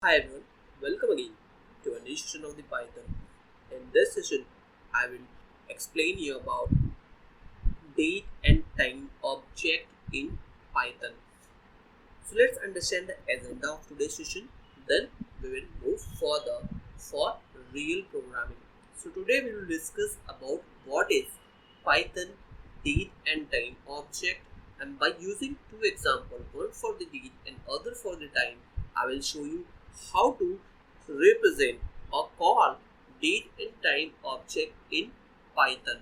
Hi everyone, welcome again to a new session of the Python. In this session, I will explain you about date and time object in Python. So let's understand the agenda of today's session. Then we will move further for real programming. So today we will discuss about what is Python date and time object, and by using two examples, one for the date and other for the time, I will show you how to represent or call date and time object in Python,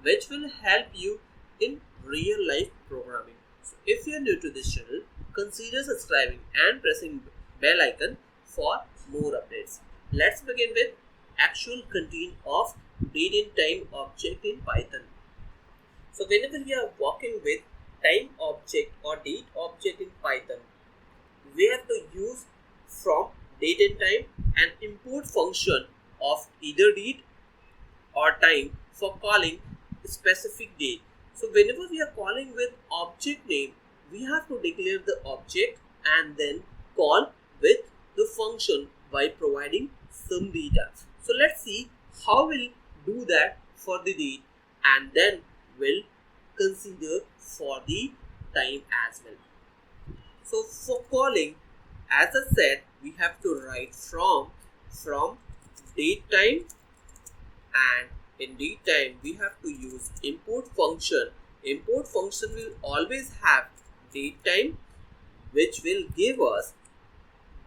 which will help you in real life programming. So if you are new to this channel, consider subscribing and pressing bell icon for more updates. Let's begin with actual content of date and time object in Python. So whenever we are working with time object or date object in Python, we have to use from date and time an import function of either date or time for calling a specific date. So whenever we are calling with object name, we have to declare the object and then call with the function by providing some data. So let's see how we'll do that for the date, and then we'll consider for the time as well. So for calling, as I said, we have to write from date time, and in date time we have to use import function. Import function will always have date time, which will give us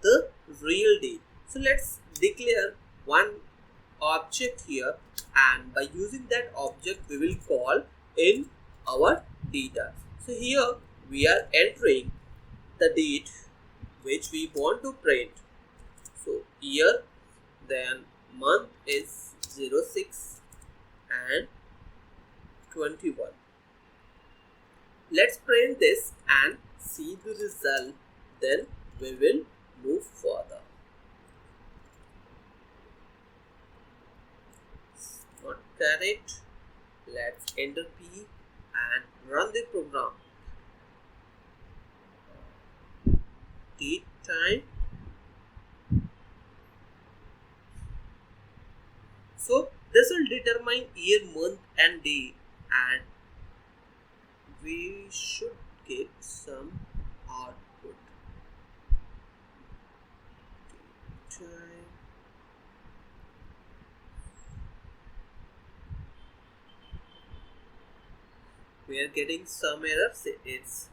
the real date. So let's declare one object here, and by using that object we will call in our data. So here we are entering the date which we want to print. So year, then month is 06 and 21. Let's print this and see the result, then we will move further. Not correct. Let's enter P and run the program. Date time. So this will determine year, month and day, and we should get some output. Date time. We are getting some errors. It's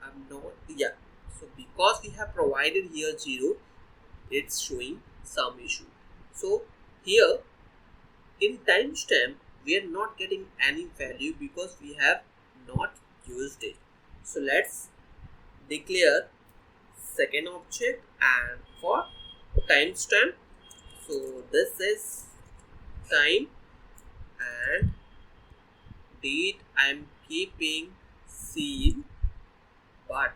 I'm not, yeah. So because we have provided here 0, it's showing some issue. So here in timestamp we are not getting any value because we have not used it. So let's declare second object and for timestamp. So this is time, and date I'm keeping same, but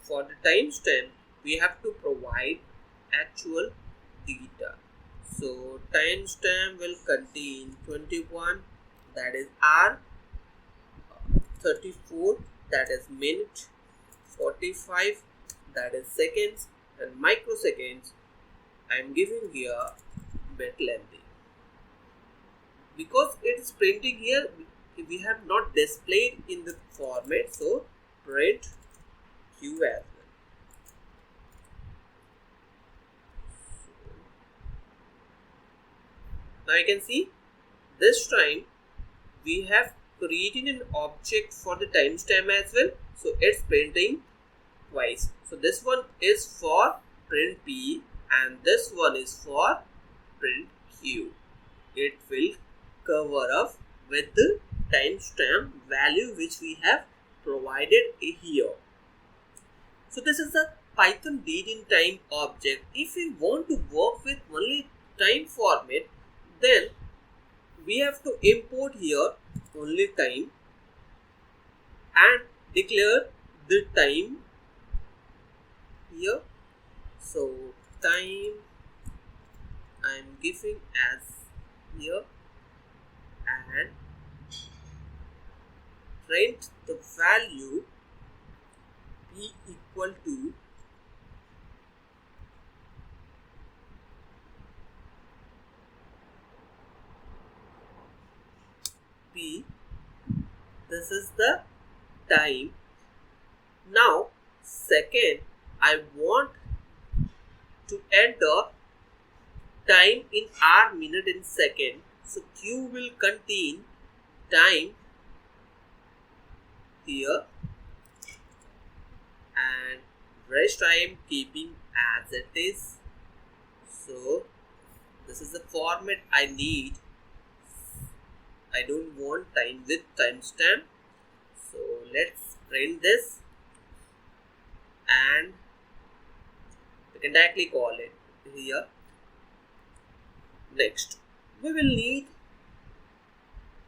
for the timestamp we have to provide actual data. So timestamp will contain 21, that is hour, 34, that is minute, 45, that is seconds, and microseconds I am giving here bit lengthy. Because it is printing here, we have not displayed in the format, so print Q as well. Now you can see this time we have created an object for the timestamp as well, so it's printing twice. So this one is for print P and this one is for print Q. It will cover up with the timestamp value which we have provided here. So this is the Python date and time object. If we want to work with only time format, then we have to import here only time and declare the time here. So time I am giving as here, and print the value p equal to p. This is the time. Now second, I want to enter time in hour, minute and second. So q will contain time here, and rest I am keeping as it is. So this is the format I need. I don't want time with timestamp. So let's print this, and we can directly call it here. Next, we will need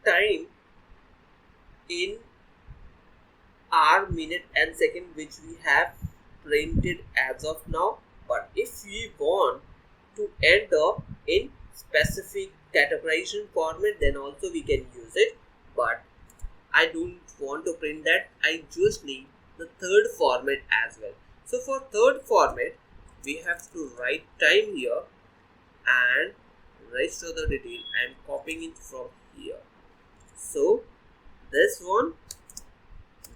time in hour, minute and second, which we have printed as of now. But if we want to enter in specific categorization format, then also we can use it. But I don't want to print that. I just need the third format as well. So for third format, we have to write time here, and rest of the detail I am copying it from here. So this one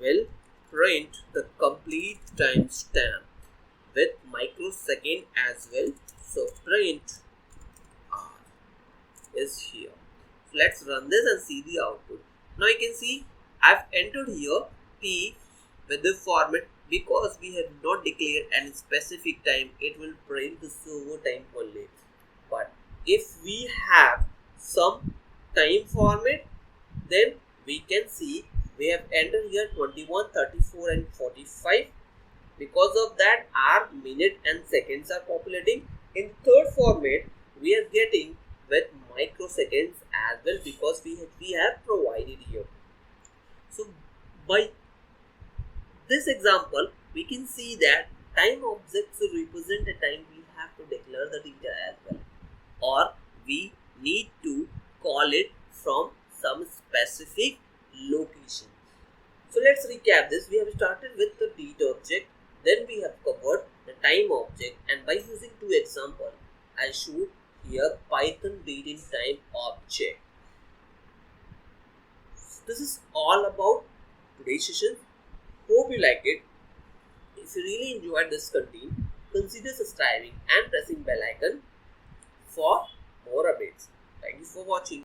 will print the complete timestamp with microsecond as well. So print R is here. So let's run this and see the output. Now you can see I've entered here P with the format. Because we have not declared any specific time, it will print the server time only. But if we have some time format, then we can see we have entered here 21, 34 and 45. Because of that, our minute and seconds are populating. In third format, we are getting with microseconds as well, because we have provided here. So by this example, we can see that time objects represent a time we have to declare the data as well, or we need to call it from some specific location. So let's recap this. We have started with the date object, then we have covered the time object, and by using two examples, I showed here Python date in time object. This is all about today's session. Hope you like it. If you really enjoyed this content, consider subscribing and pressing bell icon for more updates. Thank you for watching.